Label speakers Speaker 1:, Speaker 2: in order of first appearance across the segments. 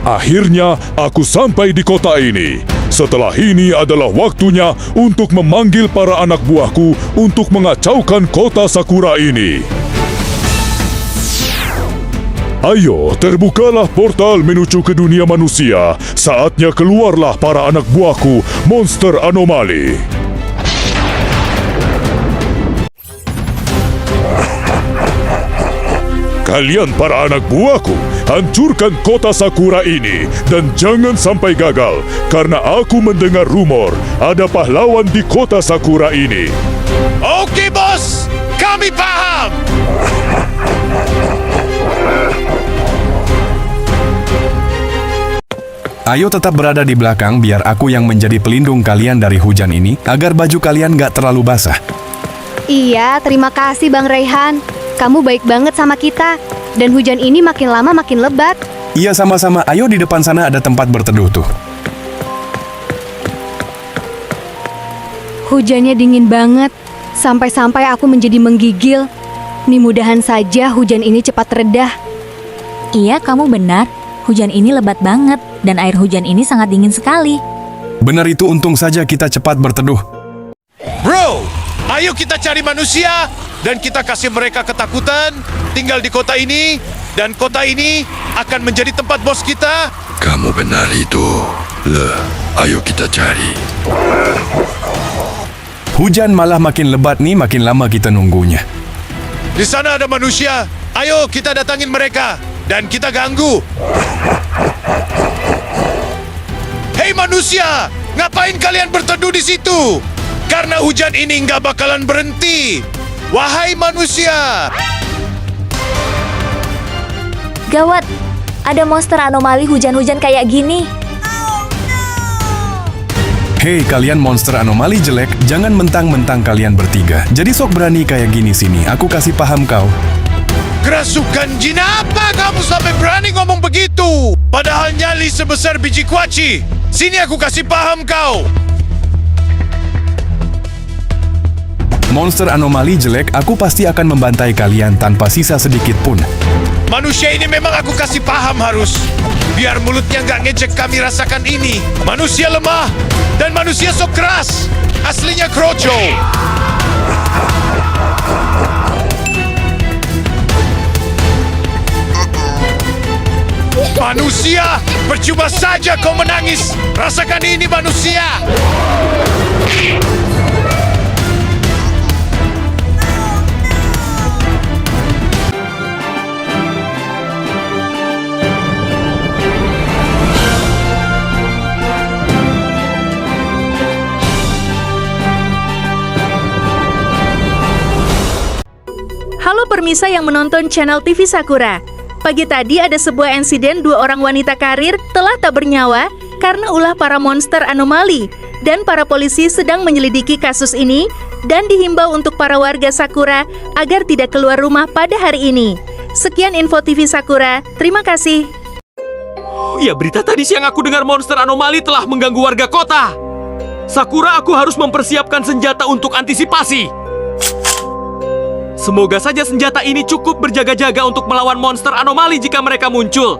Speaker 1: Akhirnya, aku sampai di kota ini. Setelah ini adalah waktunya untuk memanggil para anak buahku untuk mengacaukan kota Sakura ini. Ayo, terbukalah portal menuju ke dunia manusia. Saatnya keluarlah para anak buahku, monster anomali. Kalian para anak buahku, hancurkan kota Sakura ini dan jangan sampai gagal, karena aku mendengar rumor ada pahlawan di kota Sakura ini.
Speaker 2: Oke, bos. Kami paham.
Speaker 3: Ayo tetap berada di belakang biar aku yang menjadi pelindung kalian dari hujan ini agar baju kalian gak terlalu basah.
Speaker 4: Iya, terima kasih Bang Raihan. Kamu baik banget sama kita. Dan hujan ini makin lama makin lebat.
Speaker 3: Iya sama-sama, ayo di depan sana ada tempat berteduh tuh.
Speaker 4: Hujannya dingin banget. Sampai-sampai aku menjadi menggigil. Mudah-mudahan saja hujan ini cepat reda.
Speaker 5: Iya, kamu benar. Hujan ini lebat banget, dan air hujan ini sangat dingin sekali.
Speaker 3: Benar itu, untung saja kita cepat berteduh.
Speaker 2: Bro, ayo kita cari manusia dan kita kasih mereka ketakutan tinggal di kota ini, dan kota ini akan menjadi tempat bos kita.
Speaker 6: Kamu benar itu. Ayo kita cari.
Speaker 3: Hujan malah makin lebat nih, makin lama kita nunggunya.
Speaker 2: Di sana ada manusia. Ayo kita datangin mereka dan kita ganggu. Hei manusia, ngapain kalian berteduh di situ? Karena hujan ini nggak bakalan berhenti. Wahai manusia!
Speaker 5: Gawat, ada monster anomali hujan-hujan kayak gini.
Speaker 3: Hei kalian monster anomali jelek, jangan mentang-mentang kalian bertiga. Jadi sok berani kayak gini sini, aku kasih paham kau.
Speaker 2: Kerasukan jin apa kamu sampai berani ngomong begitu? Padahal nyali sebesar biji kuaci. Sini aku kasih paham kau.
Speaker 3: Monster anomali jelek, aku pasti akan membantai kalian tanpa sisa sedikit pun.
Speaker 2: Manusia ini memang aku kasih paham harus. Biar mulutnya nggak ngejek kami rasakan ini. Manusia lemah dan manusia sok keras. Aslinya kroco. Manusia, percuma saja kau menangis. Rasakan ini manusia.
Speaker 7: Halo permisa yang menonton channel TV Sakura. Pagi tadi ada sebuah insiden 2 orang wanita karir telah tak bernyawa karena ulah para monster anomali. Dan para polisi sedang menyelidiki kasus ini dan dihimbau untuk para warga Sakura agar tidak keluar rumah pada hari ini. Sekian info TV Sakura, terima kasih.
Speaker 8: Ya, berita tadi siang aku dengar monster anomali telah mengganggu warga kota. Sakura, aku harus mempersiapkan senjata untuk antisipasi. Semoga saja senjata ini cukup berjaga-jaga untuk melawan monster anomali jika mereka muncul.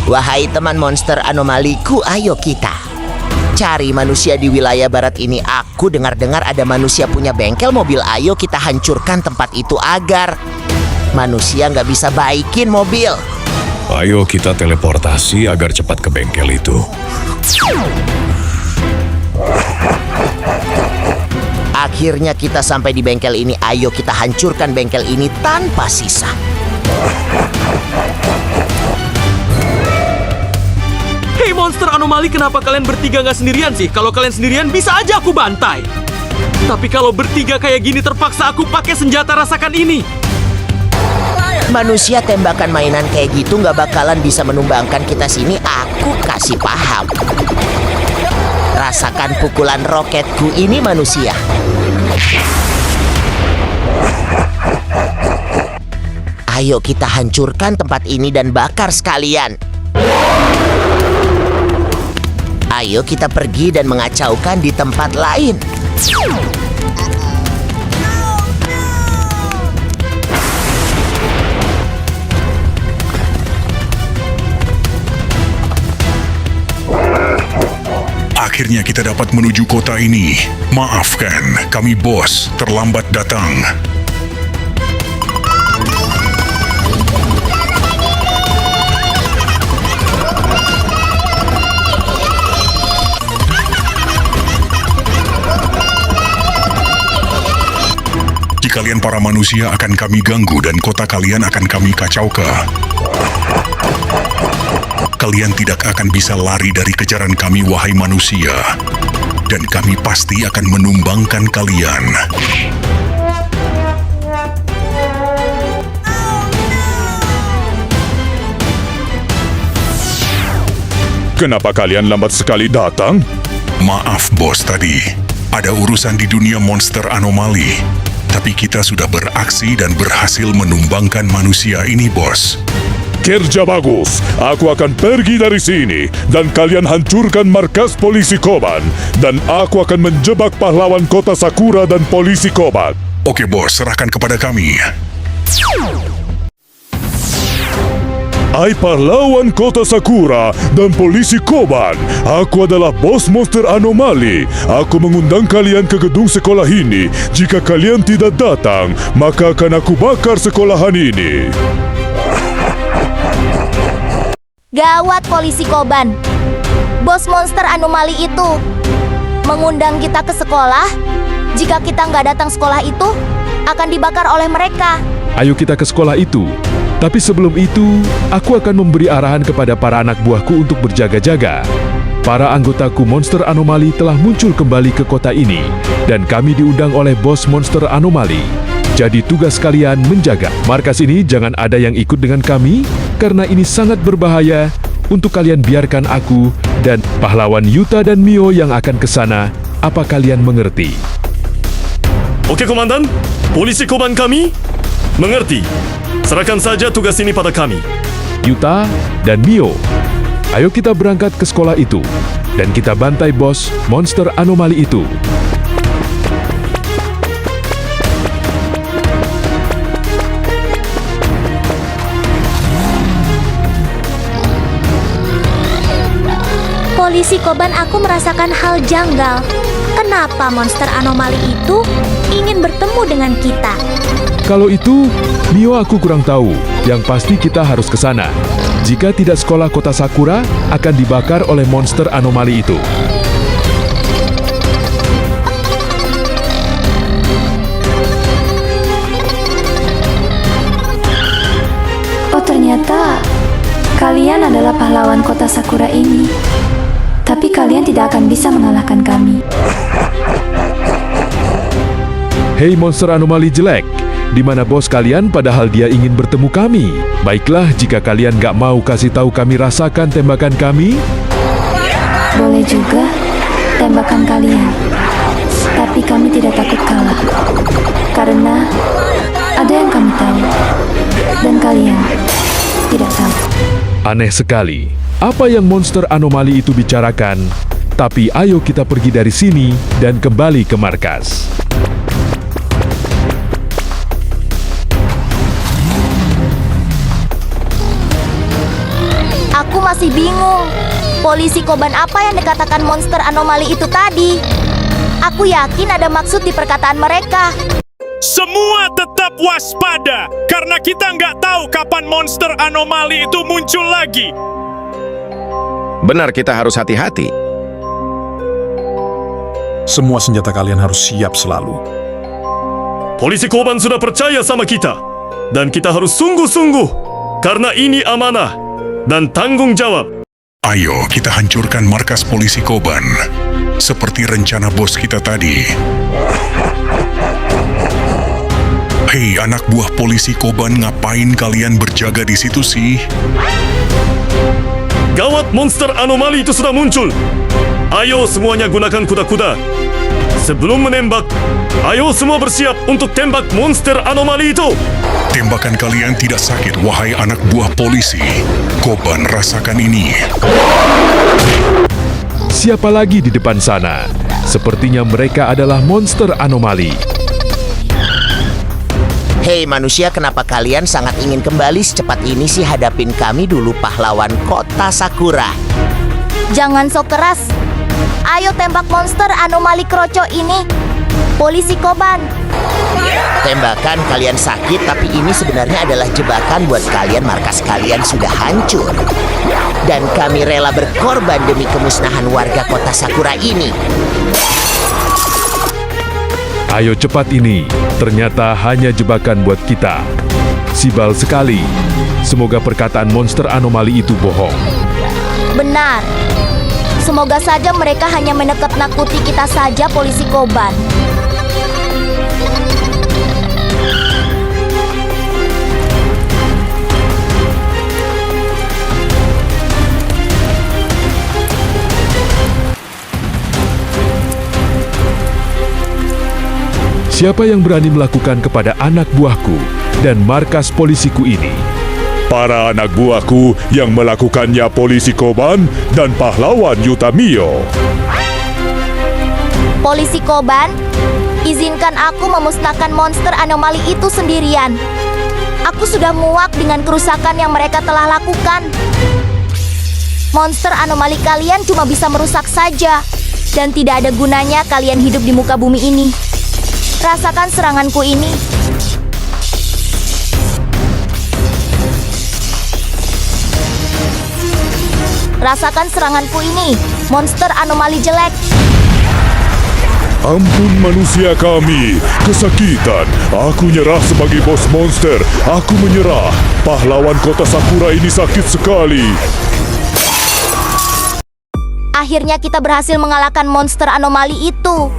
Speaker 9: Wahai teman monster anomaliku, ayo kita cari manusia di wilayah barat ini. Aku dengar-dengar ada manusia punya bengkel mobil. Ayo kita hancurkan tempat itu agar manusia nggak bisa baikin mobil.
Speaker 6: Ayo kita teleportasi agar cepat ke bengkel itu.
Speaker 9: Akhirnya kita sampai di bengkel ini. Ayo kita hancurkan bengkel ini tanpa sisa.
Speaker 8: Hei monster anomali, kenapa kalian bertiga nggak sendirian sih? Kalau kalian sendirian bisa aja aku bantai. Tapi kalau bertiga kayak gini terpaksa aku pakai senjata rasakan ini.
Speaker 9: Manusia tembakan mainan kayak gitu nggak bakalan bisa menumbangkan kita sini. Aku kasih paham. Rasakan pukulan roketku ini manusia. Ayo kita hancurkan tempat ini dan bakar sekalian. Ayo kita pergi dan mengacaukan di tempat lain.
Speaker 10: Akhirnya kita dapat menuju kota ini. Maafkan, kami bos terlambat datang. Kalian para manusia akan kami ganggu dan kota kalian akan kami kacaukan. Kalian tidak akan bisa lari dari kejaran kami, wahai manusia. Dan kami pasti akan menumbangkan kalian.
Speaker 1: Kenapa kalian lambat sekali datang?
Speaker 10: Maaf bos tadi. Ada urusan di dunia monster anomali. Tapi kita sudah beraksi dan berhasil menumbangkan manusia ini, bos.
Speaker 1: Kerja bagus. Aku akan pergi dari sini dan kalian hancurkan markas polisi Koban. Dan aku akan menjebak pahlawan kota Sakura dan polisi Koban.
Speaker 10: Oke, bos. Serahkan kepada kami.
Speaker 1: Hai pahlawan kota Sakura dan polisi Koban, aku adalah bos monster anomali. Aku mengundang kalian ke gedung sekolah ini. Jika kalian tidak datang, maka akan aku bakar sekolahan ini.
Speaker 11: Gawat polisi Koban. Bos monster anomali itu mengundang kita ke sekolah. Jika kita nggak datang sekolah itu, akan dibakar oleh mereka.
Speaker 12: Ayo kita ke sekolah itu. Tapi sebelum itu, aku akan memberi arahan kepada para anak buahku untuk berjaga-jaga. Para anggotaku monster anomali telah muncul kembali ke kota ini, dan kami diundang oleh bos monster anomali. Jadi tugas kalian menjaga. Markas ini jangan ada yang ikut dengan kami, karena ini sangat berbahaya. Untuk kalian biarkan aku dan pahlawan Yuta dan Mio yang akan ke sana. Apa kalian mengerti?
Speaker 13: Oke, Komandan. Polisi Koban kami mengerti. Serahkan saja tugas ini pada kami.
Speaker 12: Yuta dan Mio, ayo kita berangkat ke sekolah itu. Dan kita bantai bos monster anomali itu.
Speaker 11: Polisi Koban, aku merasakan hal janggal. Kenapa monster anomali itu ingin bertemu dengan kita?
Speaker 12: Kalau itu, Mio aku kurang tahu. Yang pasti kita harus ke sana. Jika tidak, sekolah kota Sakura akan dibakar oleh monster anomali itu.
Speaker 14: Oh, ternyata kalian adalah pahlawan kota Sakura ini. Tapi kalian tidak akan bisa mengalahkan kami.
Speaker 12: Hei monster anomali jelek, di mana bos kalian padahal dia ingin bertemu kami? Baiklah, jika kalian gak mau kasih tahu kami rasakan tembakan kami.
Speaker 14: Boleh juga tembakan kalian. Tapi kami tidak takut kalah. Karena ada yang kami tahu. Dan kalian tidak tahu.
Speaker 12: Aneh sekali. Apa yang monster anomali itu bicarakan? Tapi ayo kita pergi dari sini dan kembali ke markas.
Speaker 11: Aku masih bingung. Polisi Koban apa yang dikatakan monster anomali itu tadi? Aku yakin ada maksud di perkataan mereka.
Speaker 15: Semua tetap waspada, karena kita nggak tahu kapan monster anomali itu muncul lagi.
Speaker 16: Benar, kita harus hati-hati.
Speaker 17: Semua senjata kalian harus siap selalu.
Speaker 13: Polisi Koban sudah percaya sama kita. Dan kita harus sungguh-sungguh. Karena ini amanah dan tanggung jawab.
Speaker 10: Ayo kita hancurkan markas polisi Koban. Seperti rencana bos kita tadi. Hei anak buah polisi Koban, ngapain kalian berjaga di situ sih?
Speaker 13: Gawat, monster anomali itu sudah muncul. Ayo semuanya gunakan kuda-kuda. Sebelum menembak, ayo semua bersiap untuk tembak monster anomali itu.
Speaker 10: Tembakan kalian tidak sakit, wahai anak buah polisi. Koban, rasakan ini.
Speaker 12: Siapa lagi di depan sana? Sepertinya mereka adalah monster anomali.
Speaker 9: Hei manusia, kenapa kalian sangat ingin kembali secepat ini sih? Hadapin kami dulu, pahlawan kota Sakura.
Speaker 11: Jangan sok keras. Ayo tembak monster anomali kroco ini. Polisi Koban.
Speaker 9: Tembakan kalian sakit, tapi ini sebenarnya adalah jebakan buat kalian. Markas kalian sudah hancur. Dan kami rela berkorban demi kemusnahan warga kota Sakura ini.
Speaker 12: Ayo cepat ini, ternyata hanya jebakan buat kita. Sibal sekali. Semoga perkataan monster anomali itu bohong.
Speaker 11: Benar. Semoga saja mereka hanya menakut-nakuti kita saja, polisi Koban.
Speaker 12: Siapa yang berani melakukan kepada anak buahku dan markas polisiku ini?
Speaker 1: Para anak buahku yang melakukannya polisi Koban dan pahlawan Yutamio.
Speaker 11: Polisi Koban, izinkan aku memusnahkan monster anomali itu sendirian. Aku sudah muak dengan kerusakan yang mereka telah lakukan. Monster anomali kalian cuma bisa merusak saja, dan tidak ada gunanya kalian hidup di muka bumi ini. Rasakan seranganku ini. Rasakan seranganku ini, monster anomali jelek.
Speaker 1: Ampun manusia kami, kesakitan. Aku nyerah sebagai bos monster. Aku menyerah. Pahlawan kota Sakura ini sakit sekali.
Speaker 11: Akhirnya kita berhasil mengalahkan monster anomali itu.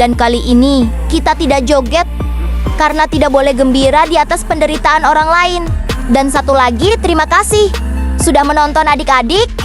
Speaker 11: Dan kali ini kita tidak joget karena tidak boleh gembira di atas penderitaan orang lain. Dan satu lagi, terima kasih sudah menonton adik-adik.